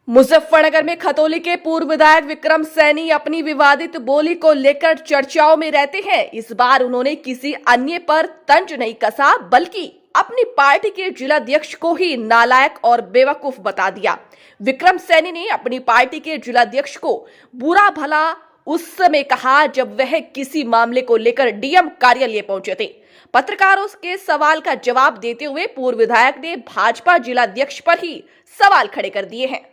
मुजफ्फरनगर में खतौली के पूर्व विधायक विक्रम सैनी अपनी विवादित बोली को लेकर चर्चाओं में रहते हैं। इस बार उन्होंने किसी अन्य पर तंज नहीं कसा, बल्कि अपनी पार्टी के जिलाध्यक्ष को ही नालायक और बेवकूफ बता दिया। विक्रम सैनी ने अपनी पार्टी के जिलाध्यक्ष को बुरा भला उस समय कहा जब वह किसी मामले को लेकर डीएम कार्यालय पहुंचे थे। पत्रकारों के सवाल का जवाब देते हुए पूर्व विधायक ने भाजपा जिलाध्यक्ष पर ही सवाल खड़े कर दिए हैं।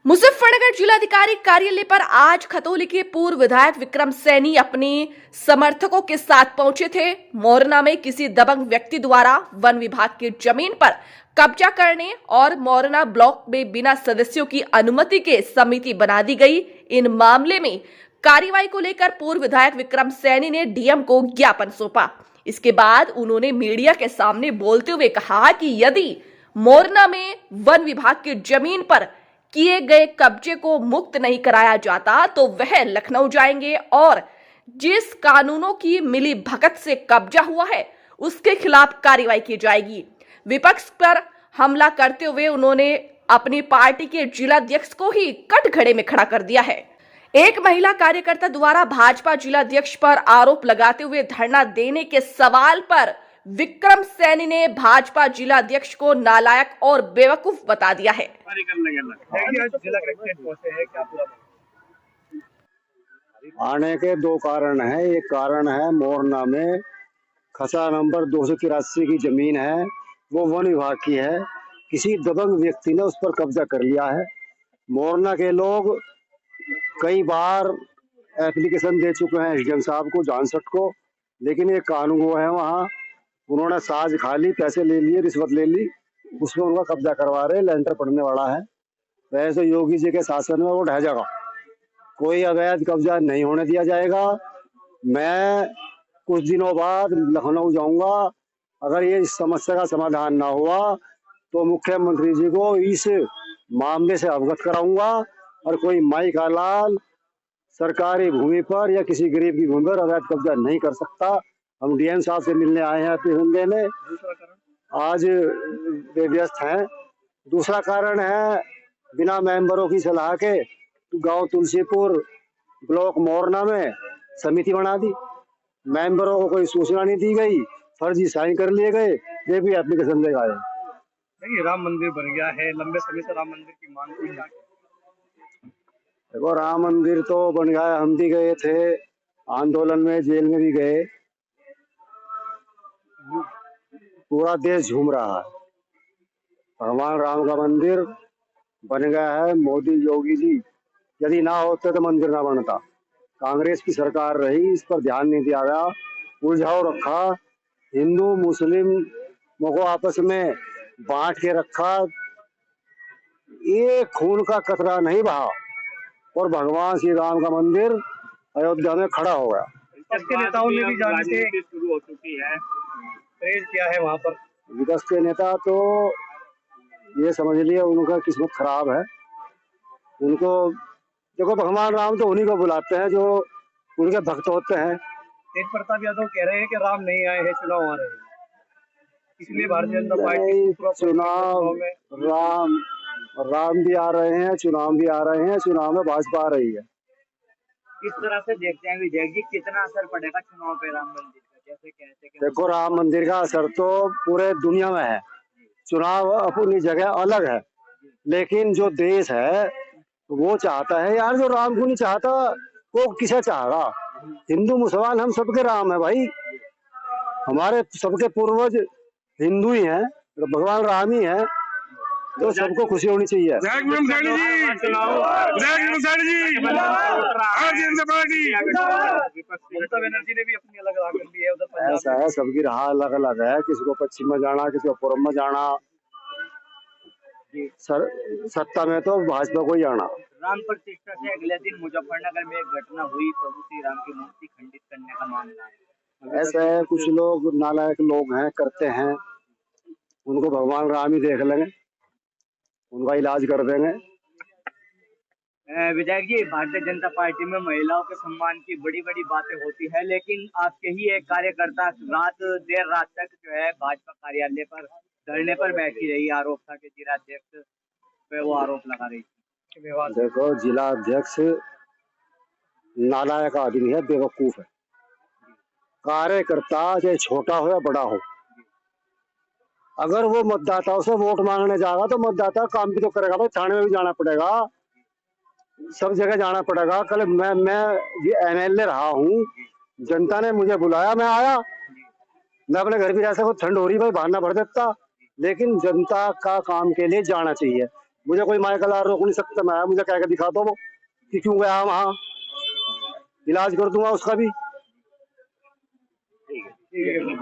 मुजफ्फरनगर जिलाधिकारी कार्यालय पर आज खतौली के पूर्व विधायक विक्रम सैनी अपने समर्थकों के साथ पहुंचे थे। मोरना में किसी दबंग व्यक्ति द्वारा वन विभाग की जमीन पर कब्जा करने और मोरना ब्लॉक में बिना सदस्यों की अनुमति के समिति बना दी गई। इन मामले में कार्रवाई को लेकर पूर्व विधायक विक्रम सैनी ने डीएम को ज्ञापन सौंपा। इसके बाद उन्होंने मीडिया के सामने बोलते हुए कहा कि यदि मोरना में वन विभाग की जमीन पर किए गए कब्जे को मुक्त नहीं कराया जाता तो वह लखनऊ जाएंगे और जिस कानूनों की मिली भगत से कब्जा हुआ है उसके खिलाफ कार्रवाई की जाएगी। विपक्ष पर हमला करते हुए उन्होंने अपनी पार्टी के जिलाध्यक्ष को ही कटघरे में खड़ा कर दिया है। एक महिला कार्यकर्ता द्वारा भाजपा जिलाध्यक्ष पर आरोप लगाते हुए धरना देने के सवाल पर विक्रम सैनी ने भाजपा जिलाध्यक्ष को नालायक और बेवकूफ बता दिया है। आने के दो कारण हैं। एक कारण है मोरना में खसा नंबर 283 की जमीन है, वो वन विभाग की है। किसी दबंग व्यक्ति ने उस पर कब्जा कर लिया है। मोरना के लोग कई बार एप्लीकेशन दे चुके हैं एसडीएम साहब को, जानसठ को, लेकिन ये कानून वो है वहाँ उन्होंने साज खा ली, पैसे ले लिए, रिश्वत ले ली, उसमें उनका कब्जा करवा रहे। लेंटर पड़ने वाला है। वैसे योगी जी के शासन में वो ढह जाएगा। कोई अवैध कब्जा नहीं होने दिया जाएगा। मैं कुछ दिनों बाद लखनऊ जाऊंगा। अगर ये इस समस्या का समाधान ना हुआ तो मुख्यमंत्री जी को इस मामले से अवगत कराऊंगा और कोई माई का लाल सरकारी भूमि पर या किसी गरीब की भूमि पर अवैध कब्जा नहीं कर सकता। हम डीएम साहब से मिलने आए हैं एप्लीकेशन देने, आज वे व्यस्त हैं। दूसरा कारण है बिना मेंबरों की सलाह के गांव तुलसीपुर ब्लॉक मोरना में समिति बना दी। मेंबरों को कोई सूचना नहीं दी गई, फर्जी साइन कर लिए गए, ये भी एप्लीकेशन दे गए। देखिए राम मंदिर बन गया है, लंबे समय से राम मंदिर की मांग थी। देखो राम मंदिर तो बन गया, हम भी गए थे आंदोलन में, जेल में भी गए। पूरा देश झूम रहा है। भगवान राम का मंदिर बन गया है। मोदी योगी जी यदि ना होते तो मंदिर ना बनता। कांग्रेस की सरकार रही, इस पर ध्यान नहीं दिया गया, उलझाव रखा, हिंदू मुस्लिम को आपस में बांट के रखा। एक खून का कतरा नहीं बहा और भगवान श्री राम का मंदिर अयोध्या में खड़ा हो गया। विपक्ष के नेताओं ने भी जाने से शुरू हो चुकी है, क्रेज क्या है वहाँ पर? विपक्ष के नेता तो ये समझ लिए उनका किस्मत खराब है। उनको देखो, भगवान राम तो उन्हीं को बुलाते हैं जो उनके भक्त होते हैं। तेज प्रताप यादव कह रहे हैं कि राम नहीं आए हैं, चुनाव आ रहे हैं, इसलिए भारतीय जनता पार्टी चुनाव राम भी आ रहे हैं, चुनाव भी आ रहे हैं, चुनाव में भाजपा आ रही है। इस तरह से देखते हैं विजय जी, कितना असर पड़ेगा चुनाव पे राम मंदिर का? जैसे कहते हैं देखो राम मंदिर का असर तो पूरे दुनिया में है। चुनाव अपनी जगह अलग है, लेकिन जो देश है वो चाहता है यार, जो राम को नहीं चाहता वो किसे चाहेगा? हिंदू मुसलमान हम सबके राम है भाई, हमारे सबके पूर्वज हिंदू ही हैं, भगवान राम ही है, तो सबको खुशी होनी चाहिए। बनर्जी ने भी अपनी अलग राह कर ली है उधर। ऐसा है, सबकी राह अलग अलग है, किसी को पश्चिम में जाना, किसी को पूर्व में जाना। सत्ता में तो भाजपा को ही आना। राम प्रतिष्ठा से अगले दिन मुजफ्फरनगर में एक घटना हुई, प्रभु श्री राम की मूर्ति खंडित करने का मामला है। ऐसा है, कुछ लोग नालायक लोग हैं, करते हैं, उनको भगवान राम ही देख लेंगे, उनका इलाज कर देंगे। विधायक जी, भारतीय जनता पार्टी में महिलाओं के सम्मान की बड़ी बड़ी बातें होती है, लेकिन आपके ही एक कार्यकर्ता देर रात तक जो है भाजपा कार्यालय पर धरने पर बैठी रही। आरोप था कि जिलाध्यक्ष पे वो आरोप लगा रही थी। विवाद? देखो, जिला अध्यक्ष नालायक आदमी है, बेवकूफ है। कार्यकर्ता चाहे छोटा हो या बड़ा हो, अगर वो मतदाताओं से वोट मांगने जाएगा तो मतदाता काम भी तो करेगा। भाई थाने में भी जाना पड़ेगा, सब जगह जाना पड़ेगा। कल मैं ये एमएलए रहा हूँ, जनता ने मुझे बुलाया, मैं आया। मैं अपने घर भी रह सकता, ठंड हो रही भाई बहाना भर देता, लेकिन जनता का काम के लिए जाना चाहिए। मुझे कोई माइकल रोक नहीं सकता। मैं मुझे कह के दिखा दो वो कि क्यों गया वहां, इलाज कर दूंगा उसका भी। ठीक है।